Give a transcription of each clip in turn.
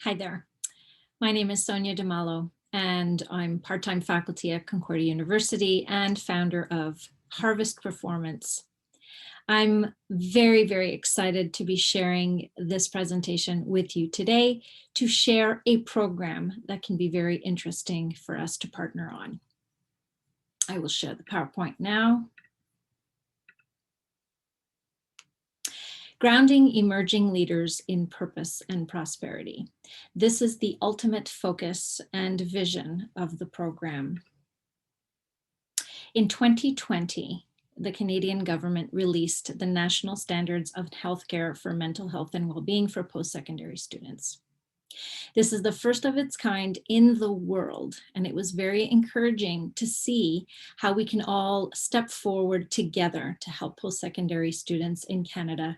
Hi there. My name is Sonia Di Maulo, and I'm part-time faculty at Concordia University and founder of Harvest Performance. I'm very, very excited to be sharing this presentation with you today to share a program that can be very interesting for us to partner on. I will share the PowerPoint now. Grounding emerging leaders in purpose and prosperity. This is the ultimate focus and vision of the program. In 2020, the Canadian government released the National Standards of Healthcare for Mental Health and Wellbeing for post-secondary students. This is the first of its kind in the world, and it was very encouraging to see how we can all step forward together to help post-secondary students in Canada,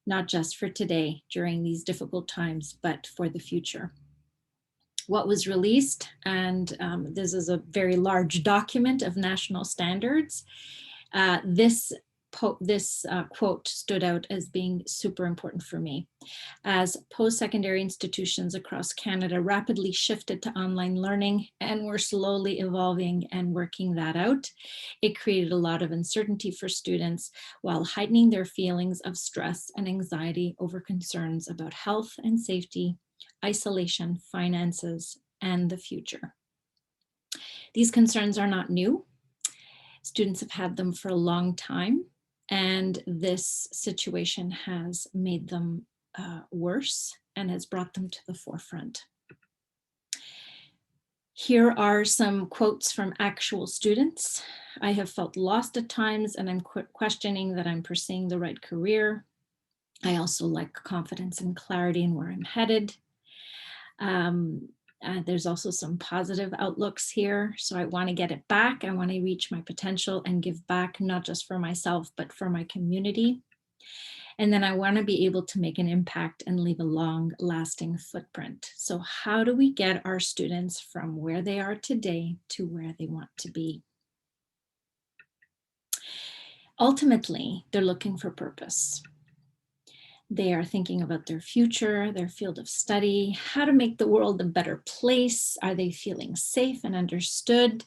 not just for today during these difficult times, but for the future. What was released, and this is a very large document of national standards. This quote stood out as being super important for me. As post-secondary institutions across Canada rapidly shifted to online learning and were slowly evolving and working that out, it created a lot of uncertainty for students while heightening their feelings of stress and anxiety over concerns about health and safety, isolation, finances, and the future. These concerns are not new. Students have had them for a long time, and this situation has made them worse and has brought them to the forefront. Here are some quotes from actual students. I have felt lost at times, and I'm questioning that I'm pursuing the right career. I also lack confidence and clarity in where I'm headed. There's also some positive outlooks here. So I want to get it back. I want to reach my potential and give back, not just for myself, but for my community. And then I want to be able to make an impact and leave a long-lasting footprint. So how do we get our students from where they are today to where they want to be? Ultimately, they're looking for purpose. They are thinking about their future, their field of study, how to make the world a better place. Are they feeling safe and understood?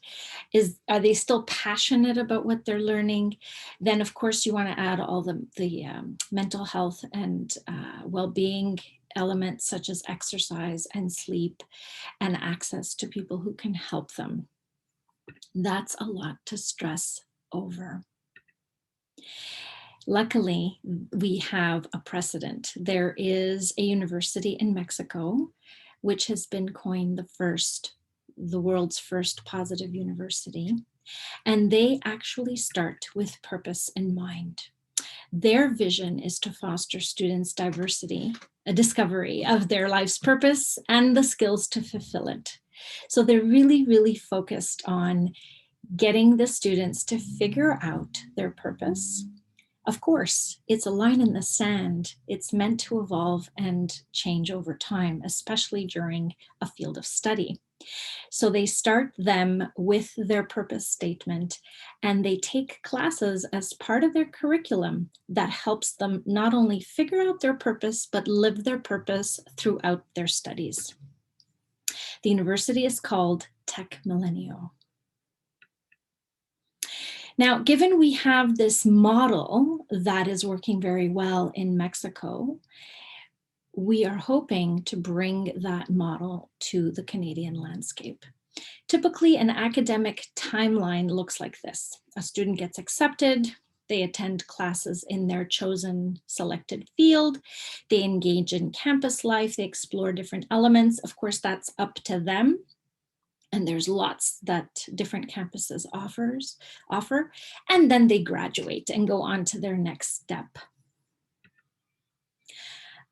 Are they still passionate about what they're learning? Then, of course, you want to add all the mental health and well-being elements such as exercise and sleep and access to people who can help them. That's a lot to stress over. Luckily, we have a precedent. There is a university in Mexico, which has been coined the world's first positive university. And they actually start with purpose in mind. Their vision is to foster students' diversity, a discovery of their life's purpose and the skills to fulfill it. So they're really, really focused on getting the students to figure out their purpose. Of course, it's a line in the sand. It's meant to evolve and change over time, especially during a field of study. So they start them with their purpose statement, and they take classes as part of their curriculum that helps them not only figure out their purpose, but live their purpose throughout their studies. The university is called Tech Millennial. Now, given we have this model that is working very well in Mexico, we are hoping to bring that model to the Canadian landscape. Typically, an academic timeline looks like this. A student gets accepted, they attend classes in their chosen selected field, they engage in campus life, they explore different elements. Of course, that's up to them. And there's lots that different campuses offer, and then they graduate and go on to their next step.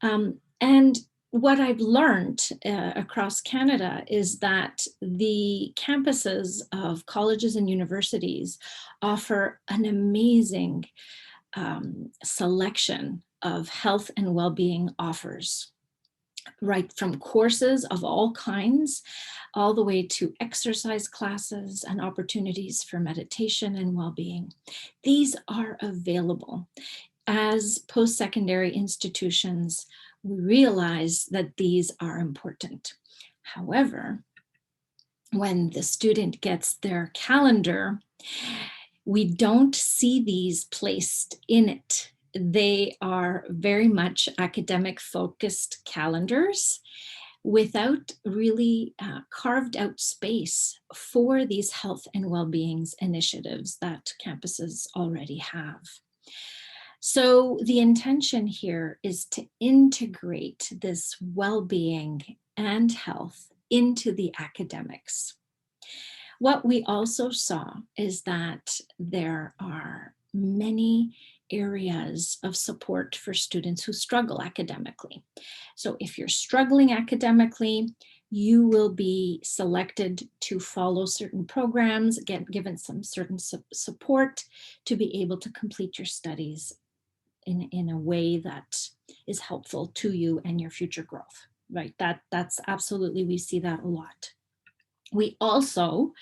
And what I've learned across Canada is that the campuses of colleges and universities offer an amazing selection of health and well-being offers, right from courses of all kinds, all the way to exercise classes and opportunities for meditation and well-being. These are available. as post-secondary institutions, we realize that these are important. However, when the student gets their calendar, we don't see these placed in it. They are very much academic focused calendars without really carved out space for these health and well-being initiatives that campuses already have. So the intention here is to integrate this well-being and health into the academics. What we also saw is that there are many areas of support for students who struggle academically. So if you're struggling academically, you will be selected to follow certain programs, get given some certain support to be able to complete your studies in a way that is helpful to you and your future growth, right? That's absolutely, we see that a lot. We also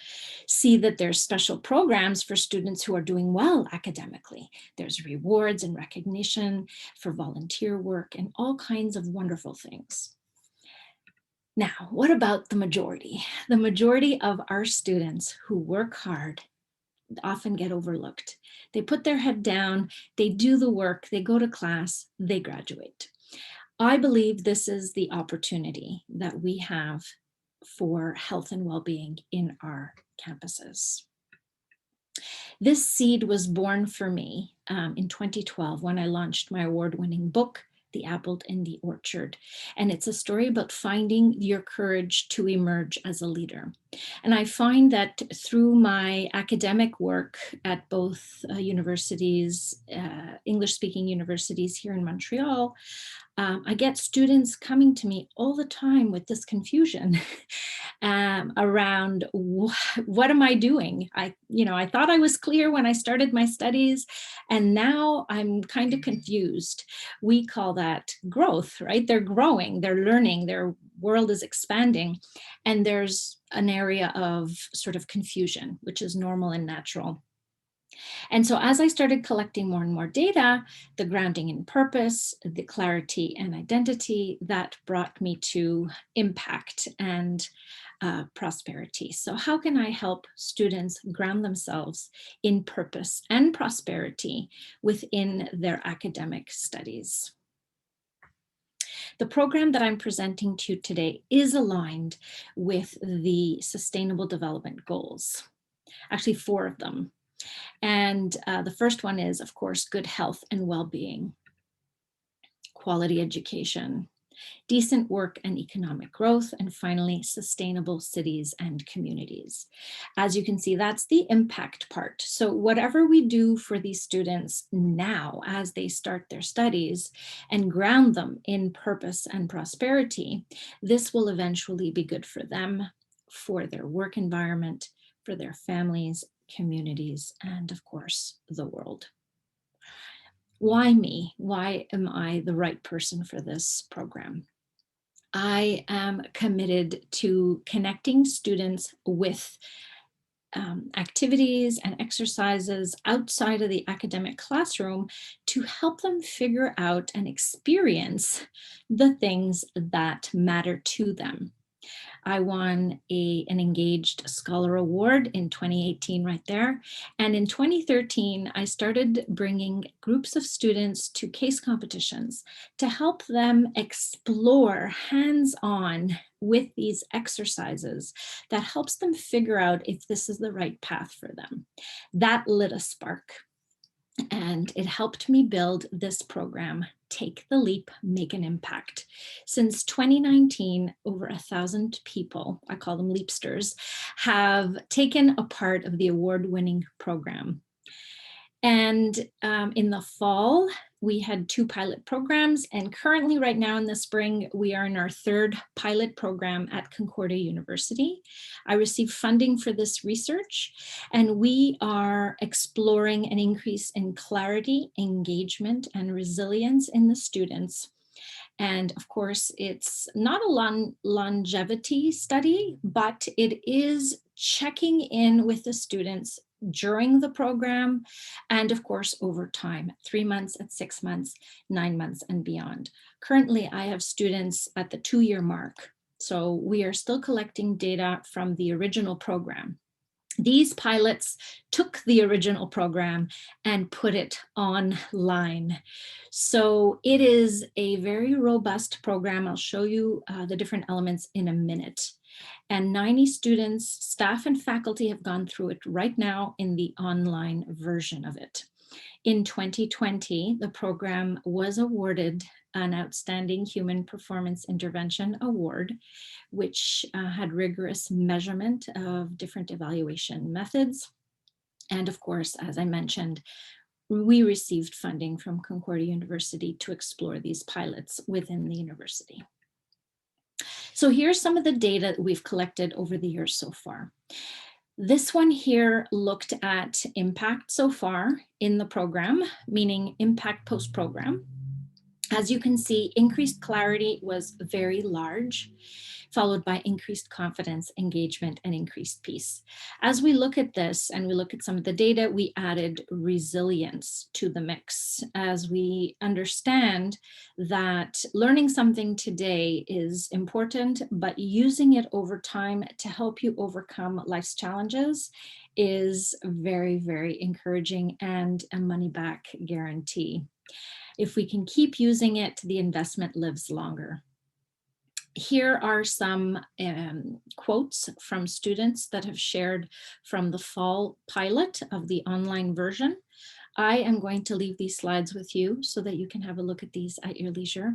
see that there's special programs for students who are doing well academically. There's rewards and recognition for volunteer work and all kinds of wonderful things. Now, what about the majority? The majority of our students who work hard often get overlooked. They put their head down, they do the work, they go to class, they graduate. I believe this is the opportunity that we have for health and well-being in our campuses. This seed was born for me in 2012 when I launched my award-winning book, The Apple in the Orchard. And it's a story about finding your courage to emerge as a leader. And I find that through my academic work at both universities, English-speaking universities here in Montreal, I get students coming to me all the time with this confusion around what am I doing? I thought I was clear when I started my studies, and now I'm kind of confused. We call that growth, right? They're growing, they're learning, their world is expanding, and there's an area of sort of confusion, which is normal and natural. And so as I started collecting more and more data, the grounding in purpose, the clarity and identity, that brought me to impact and prosperity. So how can I help students ground themselves in purpose and prosperity within their academic studies? The program that I'm presenting to you today is aligned with the Sustainable Development Goals, actually 4 of them. And the first one is, of course, good health and well-being, quality education, decent work and economic growth, and finally, sustainable cities and communities. As you can see, that's the impact part. So whatever we do for these students now as they start their studies and ground them in purpose and prosperity, this will eventually be good for them, for their work environment, for their families, communities, and of course, the world. Why me? Why am I the right person for this program? I am committed to connecting students with activities and exercises outside of the academic classroom to help them figure out and experience the things that matter to them. I won an Engaged Scholar Award in 2018 right there. And in 2013, I started bringing groups of students to case competitions to help them explore hands-on with these exercises that helps them figure out if this is the right path for them. That lit a spark. And it helped me build this program, Take the Leap, Make an Impact. Since 2019, over 1,000 people, I call them Leapsters, have taken a part of the award-winning program. And in the fall, we had 2 pilot programs, and currently right now in the spring, we are in our 3rd pilot program at Concordia University. I received funding for this research, and we are exploring an increase in clarity, engagement, and resilience in the students. And of course, it's not a longevity study, but it is checking in with the students during the program, and of course over time, 3 months, at 6 months, 9 months, and beyond. Currently, I have students at the 2-year mark. So we are still collecting data from the original program. These pilots took the original program and put it online. So it is a very robust program. I'll show you the different elements in a minute. And 90 students, staff, and faculty have gone through it right now in the online version of it. In 2020, the program was awarded an Outstanding Human Performance Intervention Award, which had rigorous measurement of different evaluation methods. And of course, as I mentioned, we received funding from Concordia University to explore these pilots within the university. So here's some of the data that we've collected over the years so far. This one here looked at impact so far in the program, meaning impact post-program. As you can see, increased clarity was very large, followed by increased confidence, engagement, and increased peace. As we look at this and we look at some of the data, we added resilience to the mix, as we understand that learning something today is important, but using it over time to help you overcome life's challenges is very, very encouraging and a money-back guarantee. If we can keep using it, the investment lives longer. Here are some quotes from students that have shared from the fall pilot of the online version. I am going to leave these slides with you so that you can have a look at these at your leisure.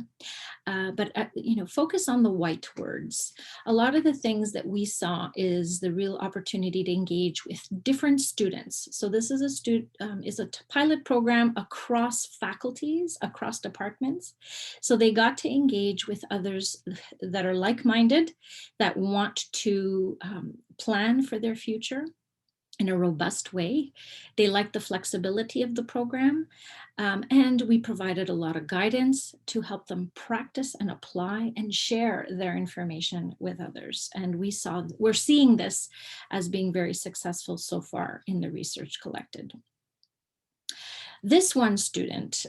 Focus on the white words. A lot of the things that we saw is the real opportunity to engage with different students. So this is a pilot program across faculties, across departments. So they got to engage with others that are like-minded, that want to plan for their future in a robust way. They liked the flexibility of the program, and we provided a lot of guidance to help them practice and apply and share their information with others. And we're seeing this as being very successful so far in the research collected. This one student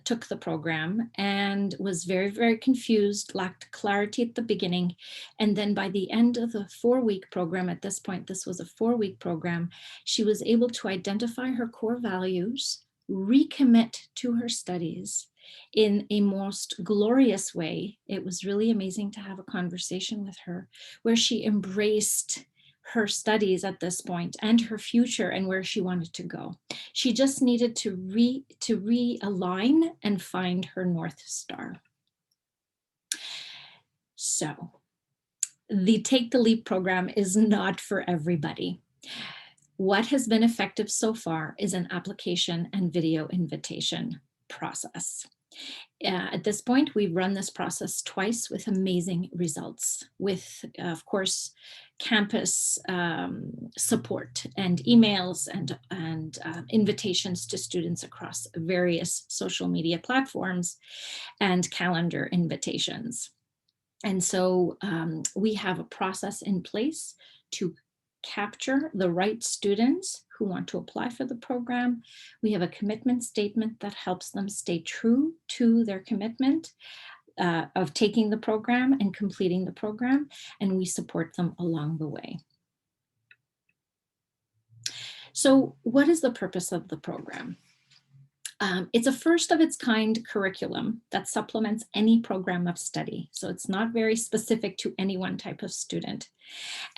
took the program and was very, very confused, lacked clarity at the beginning. And then by the end of the 4-week program, at this point, this was a 4-week program, she was able to identify her core values, recommit to her studies in a most glorious way. It was really amazing to have a conversation with her where she embraced her studies at this point and her future and where she wanted to go. She just needed to realign and find her North Star. So the Take the Leap program is not for everybody. What has been effective so far is an application and video invitation process. At this point, we've run this process twice with amazing results, with, of course, campus support and emails and invitations to students across various social media platforms and calendar invitations. And so we have a process in place to capture the right students who want to apply for the program. We have a commitment statement that helps them stay true to their commitment of taking the program and completing the program, and we support them along the way. So what is the purpose of the program? It's a first of its kind curriculum that supplements any program of study. So it's not very specific to any one type of student.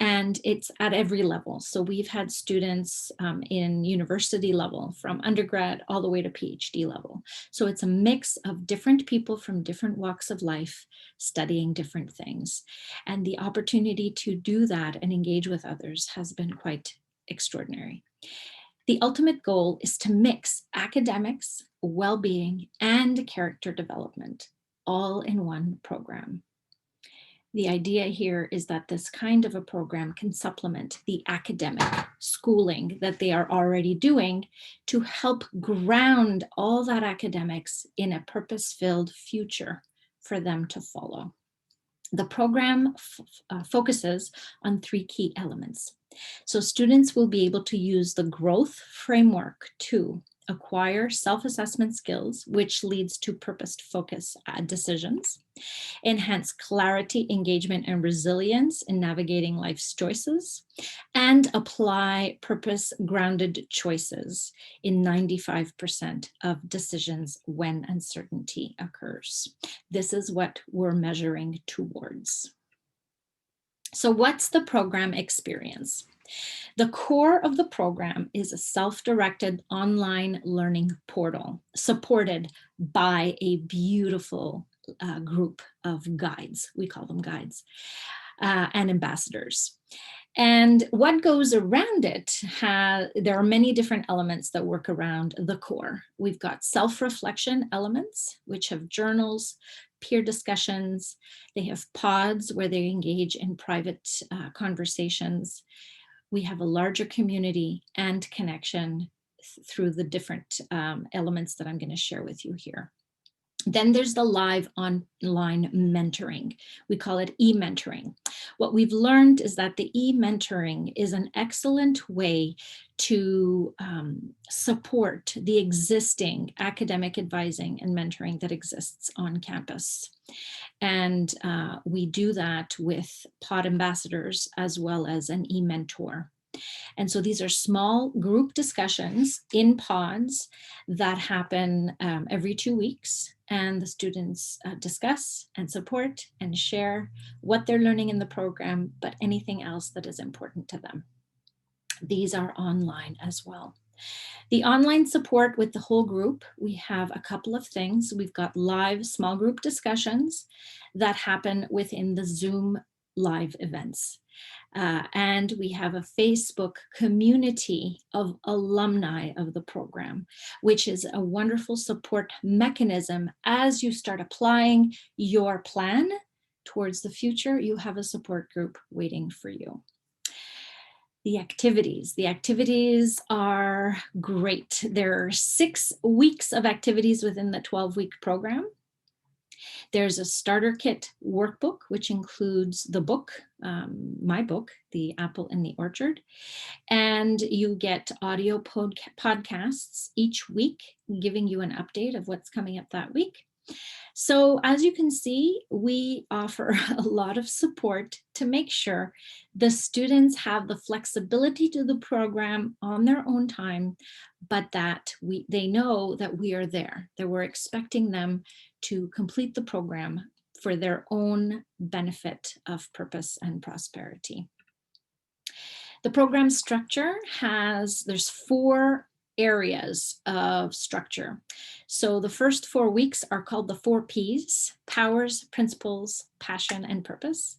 And it's at every level. So we've had students in university level, from undergrad all the way to PhD level. So it's a mix of different people from different walks of life studying different things. And the opportunity to do that and engage with others has been quite extraordinary. The ultimate goal is to mix academics, well-being, and character development all in one program. The idea here is that this kind of a program can supplement the academic schooling that they are already doing to help ground all that academics in a purpose-filled future for them to follow. The program focuses on 3 key elements: So students will be able to use the growth framework to acquire self-assessment skills, which leads to purpose-focused decisions, enhance clarity, engagement, and resilience in navigating life's choices, and apply purpose-grounded choices in 95% of decisions when uncertainty occurs. This is what we're measuring towards. So what's the program experience? The core of the program is a self-directed online learning portal supported by a beautiful group of guides. We call them guides and ambassadors. And what goes around it, there are many different elements that work around the core. We've got self-reflection elements, which have journals, peer discussions. They have pods where they engage in private conversations. We have a larger community and connection through the different elements that I'm going to share with you here. Then there's the live online mentoring. We call it e-mentoring. What we've learned is that the e-mentoring is an excellent way to support the existing academic advising and mentoring that exists on campus. And we do that with pod ambassadors as well as an e-mentor. And so these are small group discussions in pods that happen every 2 weeks. And the students discuss and support and share what they're learning in the program, but anything else that is important to them. These are online as well. The online support with the whole group, we have a couple of things. We've got live small group discussions that happen within the Zoom live events. And we have a Facebook community of alumni of the program, which is a wonderful support mechanism. As you start applying your plan towards the future, you have a support group waiting for you. The activities are great. There are 6 weeks of activities within the 12-week program. There's a starter kit workbook, which includes the book, my book, The Apple in the Orchard. And you get audio podcasts each week, giving you an update of what's coming up that week. So as you can see, we offer a lot of support to make sure the students have the flexibility to the program on their own time, but that they know that we are there, that we're expecting them to complete the program for their own benefit of purpose and prosperity. The program structure there's 4 areas of structure. So the first 4 weeks are called the 4 Ps: powers, principles, passion, and purpose,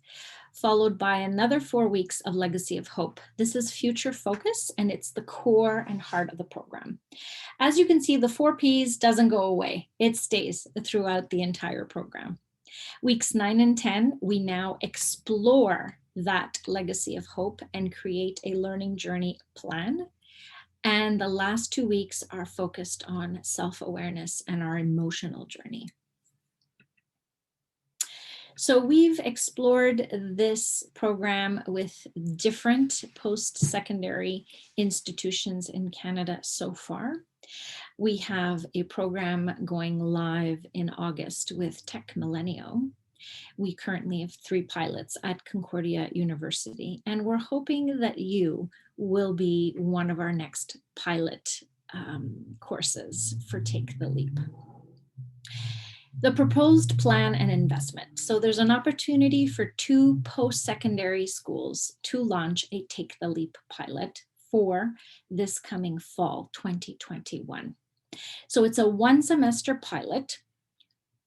followed by another 4 weeks of legacy of hope. This is future focus, and it's the core and heart of the program. As you can see, the 4 Ps doesn't go away. It stays throughout the entire program. Weeks 9 and 10, we now explore that legacy of hope and create a learning journey plan. And the last 2 weeks are focused on self-awareness and our emotional journey. So we've explored this program with different post-secondary institutions in Canada so far. We have a program going live in August with Tech Millennium. We currently have 3 pilots at Concordia University, and we're hoping that you will be one of our next pilot courses for Take the Leap. The proposed plan and investment. So there's an opportunity for 2 post-secondary schools to launch a Take the Leap pilot for this coming fall, 2021. So it's a 1-semester pilot.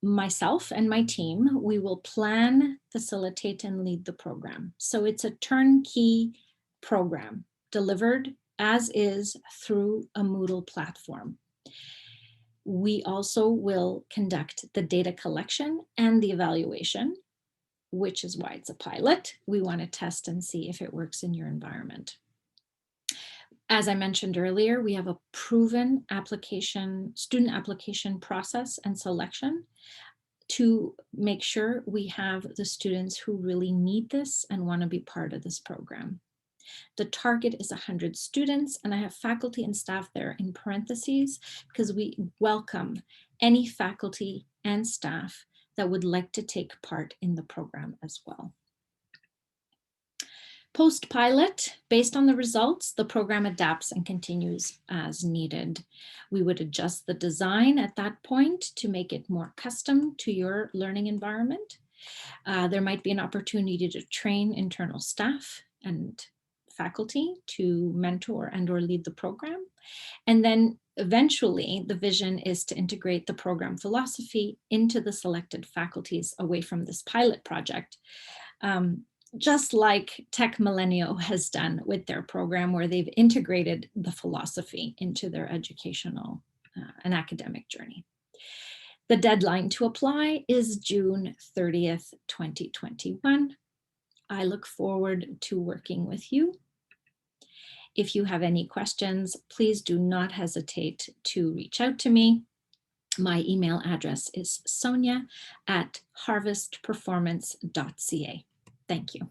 Myself and my team, we will plan, facilitate, and lead the program. So it's a turnkey program delivered as is through a Moodle platform. We also will conduct the data collection and the evaluation, which is why it's a pilot. We want to test and see if it works in your environment. As I mentioned earlier, we have a proven student application process and selection to make sure we have the students who really need this and want to be part of this program. The target is 100 students, and I have faculty and staff there in parentheses because we welcome any faculty and staff that would like to take part in the program as well. Post-pilot, based on the results, the program adapts and continues as needed. We would adjust the design at that point to make it more custom to your learning environment. There might be an opportunity to train internal staff and faculty to mentor and or lead the program. And then eventually the vision is to integrate the program philosophy into the selected faculties away from this pilot project. Just like Tech Millennium has done with their program, where they've integrated the philosophy into their educational and academic journey. The deadline to apply is June 30th, 2021. I look forward to working with you. If you have any questions, please do not hesitate to reach out to me. My email address is sonia@harvestperformance.ca. Thank you.